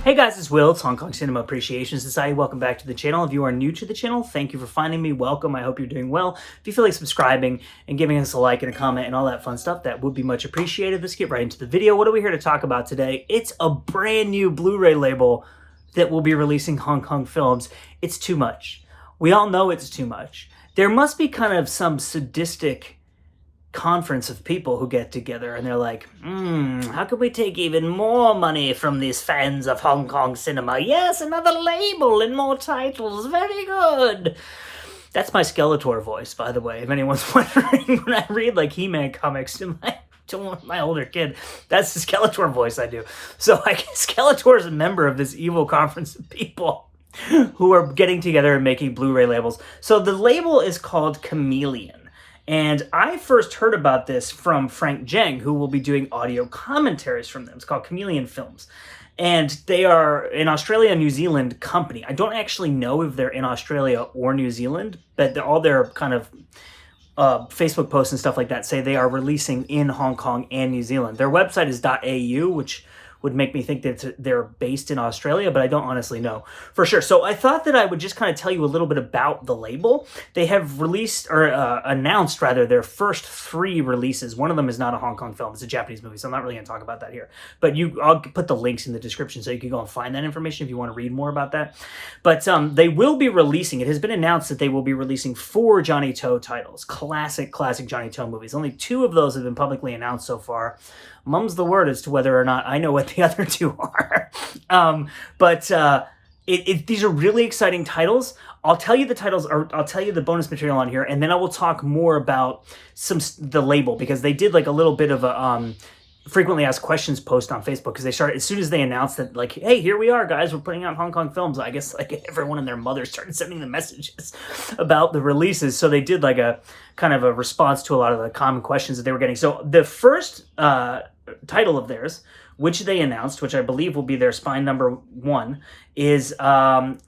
Hey guys, it's Will. It's Hong Kong Cinema Appreciation Society. Welcome back to the channel. If you are new to the channel, thank you for finding me. Welcome. I hope you're doing well. If you feel like subscribing and giving us a like and a comment and all that fun stuff, that would be much appreciated. Let's get right into the video. What are we here to talk about today? It's a brand new Blu-ray label that will be releasing Hong Kong films. It's too much. We all know it's too much. There must be kind of some sadistic conference of people who get together and they're like, how can we take even more money from these fans of Hong Kong cinema? Yes, another label and more titles. Very good. That's my Skeletor voice, by the way, if anyone's wondering. When I read like He-Man comics to my older kid, that's the Skeletor voice I do. So I guess Skeletor is a member of this evil conference of people who are getting together and making Blu-ray labels. So the label is called Chameleon. And I first heard about this from Frank Zheng, who will be doing audio commentaries from them. It's called Chameleon Films. And they are an Australia, New Zealand company. I don't actually know if they're in Australia or New Zealand, but all their kind of Facebook posts and stuff like that say they are releasing in Hong Kong and New Zealand. Their website is .au, which would make me think that they're based in Australia, but I don't honestly know for sure. So I thought that I would just kind of tell you a little bit about the label. They have released, or announced rather, their first 3 releases. One of them is not a Hong Kong film, it's a Japanese movie, so I'm not really gonna talk about that here. But I'll put the links in the description so you can go and find that information if you wanna read more about that. But they will be releasing, it has been announced that they will be releasing 4 Johnnie To titles, classic Johnnie To movies. Only 2 of those have been publicly announced so far. Mum's the word as to whether or not I know what the other 2 are. These are really exciting titles. I'll tell you the titles, or I'll tell you the bonus material on here, and then I will talk more about the label, because they did like a little bit of a frequently asked questions post on Facebook, because they started, as soon as they announced that, like, hey, here we are, guys, we're putting out Hong Kong films, I guess like everyone and their mother started sending them messages about the releases. So they did like a kind of a response to a lot of the common questions that they were getting. So the first title of theirs, which they announced, which I believe will be their spine number 1, is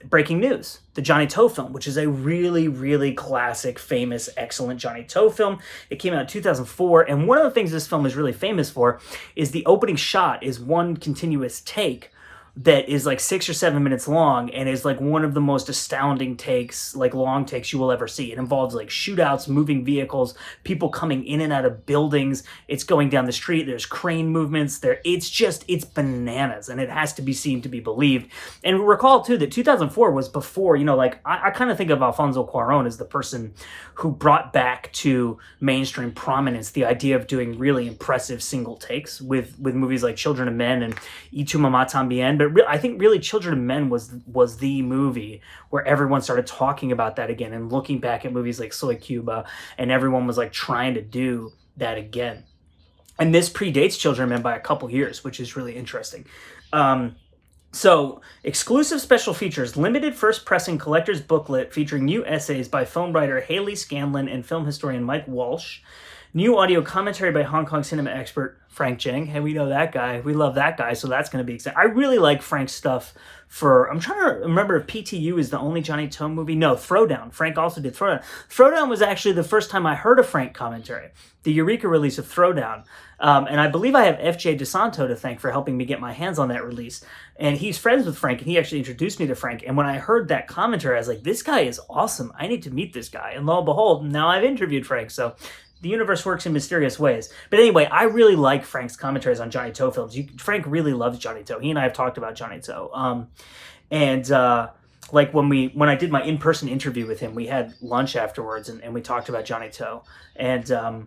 Breaking News, the Johnnie To film, which is a really, really classic, famous, excellent Johnnie To film. It came out in 2004, and one of the things this film is really famous for is the opening shot is one continuous take that is like 6 or 7 minutes long and is like one of the most astounding takes, like long takes you will ever see. It involves like shootouts, moving vehicles, people coming in and out of buildings. It's going down the street. There's crane movements there. It's bananas, and it has to be seen to be believed. And recall too that 2004 was before, like I kind of think of Alfonso Cuarón as the person who brought back to mainstream prominence the idea of doing really impressive single takes with movies like Children of Men and Y Tu Mamá También. But I think really Children of Men was the movie where everyone started talking about that again and looking back at movies like Soy Cuba, and everyone was like trying to do that again. And this predates Children of Men by a couple years, which is really interesting. So, exclusive special features, limited first pressing collector's booklet featuring new essays by film writer Haley Scanlon and film historian Mike Walsh. New audio commentary by Hong Kong cinema expert Frank Zheng. Hey, we know that guy. We love that guy, so that's going to be exciting. I really like Frank's stuff I'm trying to remember if PTU is the only Johnnie To movie. No, Throwdown. Frank also did Throwdown. Throwdown was actually the first time I heard a Frank commentary, the Eureka release of Throwdown. And I believe I have FJ DeSanto to thank for helping me get my hands on that release. And he's friends with Frank, and he actually introduced me to Frank. And when I heard that commentary, I was like, this guy is awesome. I need to meet this guy. And lo and behold, now I've interviewed Frank. So the universe works in mysterious ways. But anyway, I really like Frank's commentaries on Johnnie To films. Frank really loves Johnnie To. He and I have talked about Johnnie To. Like when I did my in-person interview with him, we had lunch afterwards and we talked about Johnnie To. And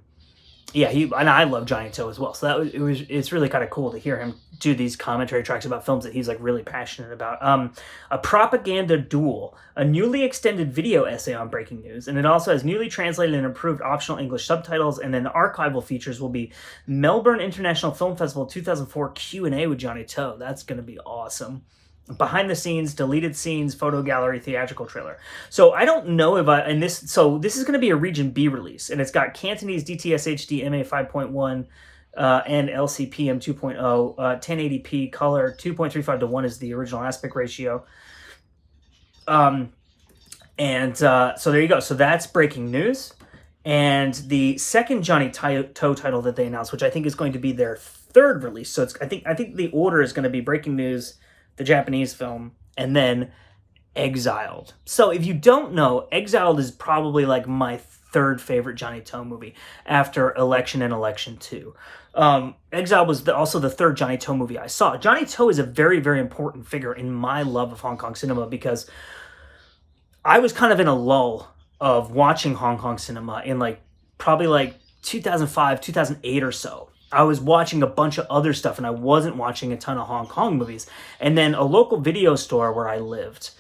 yeah, and I love Johnnie To as well. So it's really kind of cool to hear him do these commentary tracks about films that he's like really passionate about. A propaganda duel, a newly extended video essay on Breaking News, and it also has newly translated and improved optional English subtitles. And then the archival features will be Melbourne International Film Festival 2004 Q&A with Johnnie To. That's going to be awesome. Behind the scenes, deleted scenes, photo gallery, theatrical trailer. So I don't know if this is going to be a Region B release, and it's got Cantonese DTS HD MA 5.1 and LCPM 2.0, 1080p color, 2.35 to 1 is the original aspect ratio. So there you go. So that's Breaking News. And the second Johnnie To title that they announced, which I think is going to be their third release. So I think the order is going to be Breaking News, the Japanese film, and then Exiled. So if you don't know, Exiled is probably like my third favorite Johnnie To movie after Election and Election 2. Exiled was also the third Johnnie To movie I saw. Johnnie To is a very, very important figure in my love of Hong Kong cinema because I was kind of in a lull of watching Hong Kong cinema in probably 2005, 2008 or so. I was watching a bunch of other stuff and I wasn't watching a ton of Hong Kong movies. And then a local video store where I lived,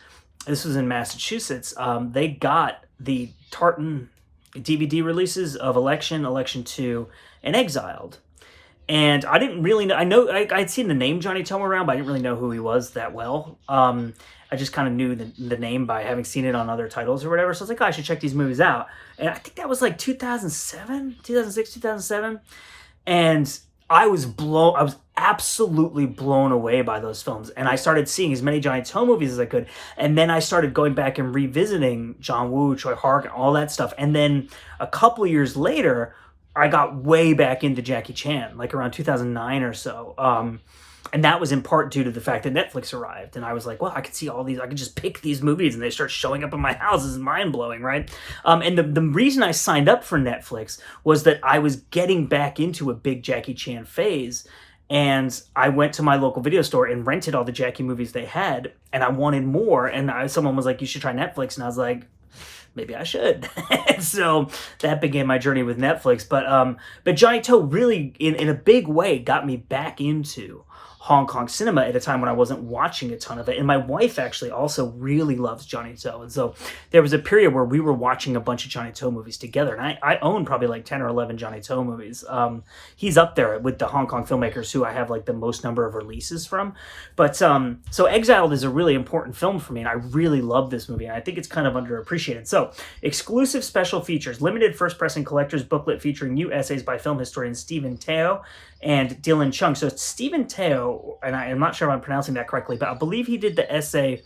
this was in Massachusetts, they got the Tartan DVD releases of Election, Election 2, and Exiled. And I didn't really know, I'd seen the name Johnnie To around, but I didn't really know who he was that well. I just kind of knew the name by having seen it on other titles or whatever. So I was like, oh, I should check these movies out. And I think that was like 2007, 2006, 2007. And I was absolutely blown away by those films. And I started seeing as many Johnnie To movies as I could. And then I started going back and revisiting John Woo, Choi Hark, and all that stuff. And then a couple of years later, I got way back into Jackie Chan, like around 2009 or so. And that was in part due to the fact that Netflix arrived. And I was like, well, I could see all these, I could just pick these movies and they start showing up in my house. This is mind-blowing, right? And the reason I signed up for Netflix was that I was getting back into a big Jackie Chan phase. And I went to my local video store and rented all the Jackie movies they had. And I wanted more. And someone was like, you should try Netflix. And I was like, maybe I should. So that began my journey with Netflix. But Johnnie To really, in a big way, got me back into Hong Kong cinema at a time when I wasn't watching a ton of it. And my wife actually also really loves Johnnie To. And so there was a period where we were watching a bunch of Johnnie To movies together. And I own probably like 10 or 11 Johnnie To movies. He's up there with the Hong Kong filmmakers who I have like the most number of releases from. But so Exiled is a really important film for me. And I really love this movie. And I think it's kind of underappreciated. So exclusive special features, limited first pressing collector's booklet featuring new essays by film historian Stephen Teo and Dylan Chung. So it's Stephen Teo, and I'm not sure if I'm pronouncing that correctly, but I believe he did the essay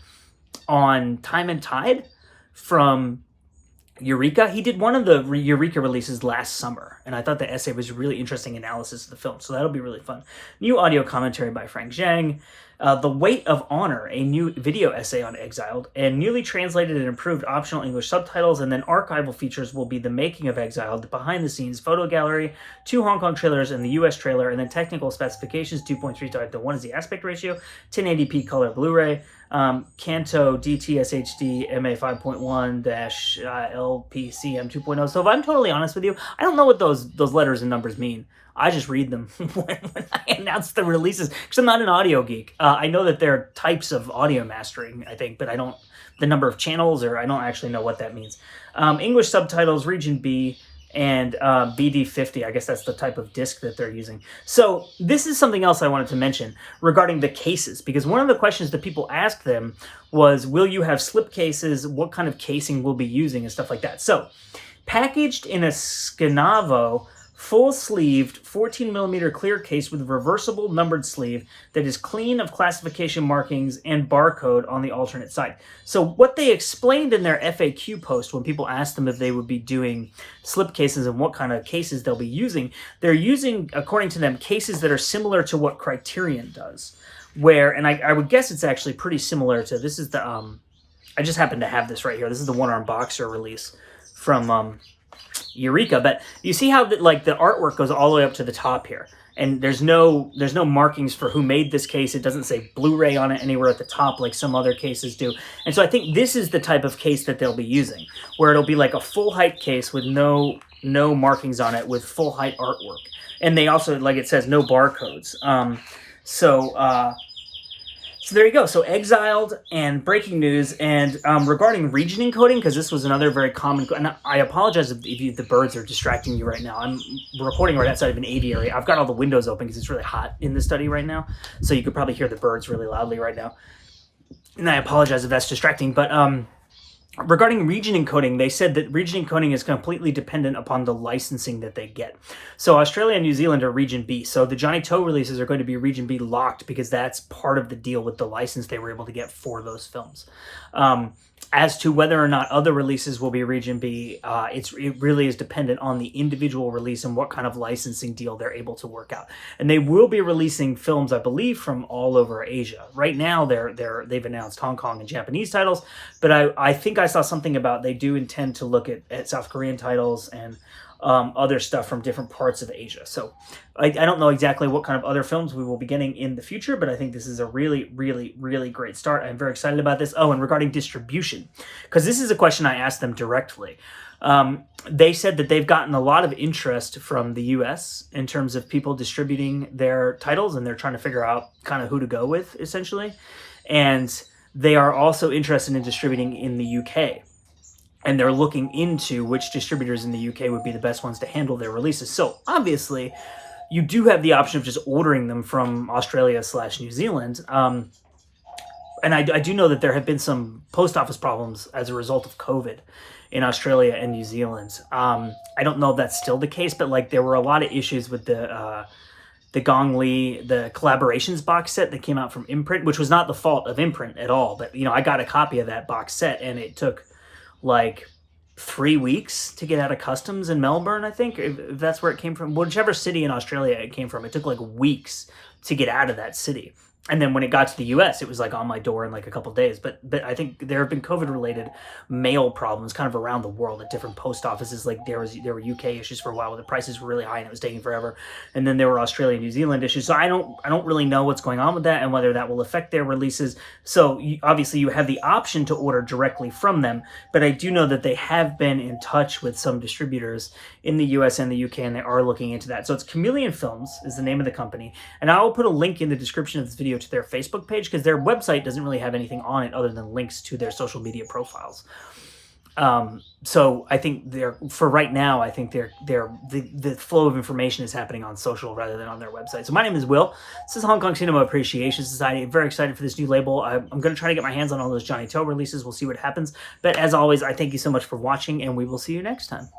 on Time and Tide from Eureka. He did one of the Eureka releases last summer, and I thought the essay was a really interesting analysis of the film, so that'll be really fun. New audio commentary by Frank Zhang. The Weight of Honor, a new video essay on Exiled, and newly translated and improved optional English subtitles, and then archival features will be the making of Exiled, the behind-the-scenes photo gallery, 2 Hong Kong trailers and the US trailer, and then technical specifications, 2.35:1 is the aspect ratio, 1080p color Blu-ray, Kanto DTSHD MA 5.1-LPCM 2.0. So if I'm totally honest with you, I don't know what those letters and numbers mean. I just read them when I announce the releases because I'm not an audio geek. I know that there are types of audio mastering, I think, but I don't, the number of channels, or I don't actually know what that means. English subtitles, region B, and BD50. I guess that's the type of disc that they're using. So this is something else I wanted to mention regarding the cases, because one of the questions that people asked them was, will you have slip cases? What kind of casing we'll be using and stuff like that. So packaged in a Scanavo full-sleeved 14mm clear case with a reversible numbered sleeve that is clean of classification markings and barcode on the alternate side. So what they explained in their FAQ post when people asked them if they would be doing slip cases and what kind of cases they'll be using, they're using, according to them, cases that are similar to what Criterion does. Where, and I would guess it's actually pretty similar to, this is the, I just happen to have this right here. This is the one-arm boxer release from Eureka, but you see how the artwork goes all the way up to the top here, and there's no markings for who made this case. It doesn't say Blu-ray on it anywhere at the top like some other cases do. And so I think this is the type of case that they'll be using, where it'll be like a full height case with no markings on it, with full height artwork. And they also, like it says, no barcodes. So there you go. So Exiled and breaking news. And regarding region encoding, because this was another very common, and I apologize if the birds are distracting you right now. I'm recording right outside of an aviary. I've got all the windows open because it's really hot in the study right now. So you could probably hear the birds really loudly right now. And I apologize if that's distracting. But regarding region encoding, they said that region encoding is completely dependent upon the licensing that they get. So Australia and New Zealand are region B. So the Johnnie To releases are going to be region B locked because that's part of the deal with the license they were able to get for those films. As to whether or not other releases will be Region B, it really is dependent on the individual release and what kind of licensing deal they're able to work out. And they will be releasing films, I believe, from all over Asia. Right now, they've announced Hong Kong and Japanese titles, but I think I saw something about they do intend to look at South Korean titles and other stuff from different parts of Asia. So I don't know exactly what kind of other films we will be getting in the future, but I think this is a really, really, really great start. I'm very excited about this. Oh, and regarding distribution, because this is a question I asked them directly. They said that they've gotten a lot of interest from the US in terms of people distributing their titles, and they're trying to figure out kind of who to go with, essentially. And they are also interested in distributing in the UK. And they're looking into which distributors in the UK would be the best ones to handle their releases. So obviously, you do have the option of just ordering them from Australia/New Zealand. And I do know that there have been some post office problems as a result of COVID in Australia and New Zealand. I don't know if that's still the case, but like there were a lot of issues with the Gong Li, the collaborations box set that came out from Imprint, which was not the fault of Imprint at all. But, you know, I got a copy of that box set and it took like 3 weeks to get out of customs in Melbourne, I think, if that's where it came from. Whichever city in Australia it came from, it took like weeks to get out of that city. And then when it got to the US, it was like on my door in like a couple of days. But I think there have been COVID-related mail problems kind of around the world at different post offices. Like there were UK issues for a while where the prices were really high and it was taking forever. And then there were Australia and New Zealand issues. So I don't really know what's going on with that and whether that will affect their releases. So obviously you have the option to order directly from them. But I do know that they have been in touch with some distributors in the US and the UK, and they are looking into that. So it's Chameleon Films is the name of the company. And I will put a link in the description of this video to their Facebook page, because their website doesn't really have anything on it other than links to their social media profiles. So I think for right now, I think the flow of information is happening on social rather than on their website. So my name is Will. This is Hong Kong Cinema Appreciation Society. I'm very excited for this new label. I'm going to try to get my hands on all those Johnnie To releases. We'll see what happens. But as always, I thank you so much for watching, and we will see you next time.